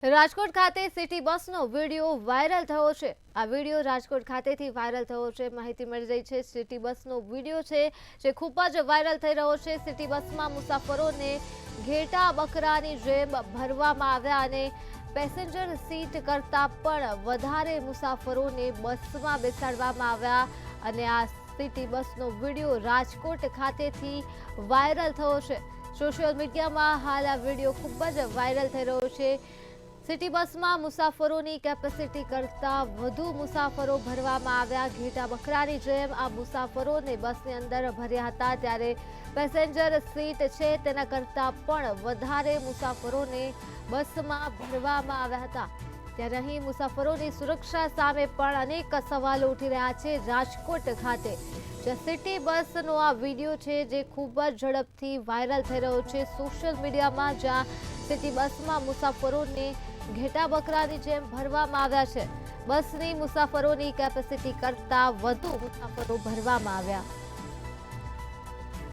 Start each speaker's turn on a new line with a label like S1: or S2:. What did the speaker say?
S1: રાજકોટ ખાતે સિટી બસનો video viral થયો છે। આ વિડીયો રાજકોટ ખાતેથી વાયરલ થયો છે। માહિતી મળી રહી છે સિટી બસનો વિડીયો છે જે ખૂબ જ વાયરલ થઈ રહ્યો છે। સિટી બસમાં મુસાફરોને ઘેટા બકરાની જેમ ભરવામાં આવ્યા અને પેસેન્જર સીટ કરતાં પણ વધારે મુસાફરોને બસમાં બેસાડવામાં આવ્યા અને આ સિટી બસનો વિડીયો રાજકોટ ખાતેથી વાયરલ થયો છે। સોશિયલ મીડિયામાં હાલ આ વિડીયો ખૂબ જ વાયરલ થઈ રહ્યો છે। સિટી બસમાં મુસાફરોની કેપેસિટી કરતાં વધુ મુસાફરો ભરવામાં આવ્યા। ઘેટા બકરાની જેમ આ મુસાફરોને બસની અંદર ભર્યા હતા, ત્યારે પેસેન્જર સીટ છે તેના કરતાં પણ વધારે મુસાફરોને બસમાં ભરવામાં આવ્યા હતા। ત્યારે અહીં મુસાફરોની સુરક્ષા સામે પણ અનેક સવાલો ઉઠી રહ્યા છે। રાજકોટ ખાતે જે સિટી બસનો આ વિડીયો છે જે ખૂબ જ ઝડપથી વાયરલ થઈ રહ્યો છે સોશિયલ મીડિયામાં, જ્યાં સિટી બસમાં મુસાફરોને ઘેટા બકરાની જેમ ભરવામાં આવ્યા છે। બસની મુસાફરોની કેપેસિટી કરતાં વધુ મુસાફરો ભરવામાં આવ્યા।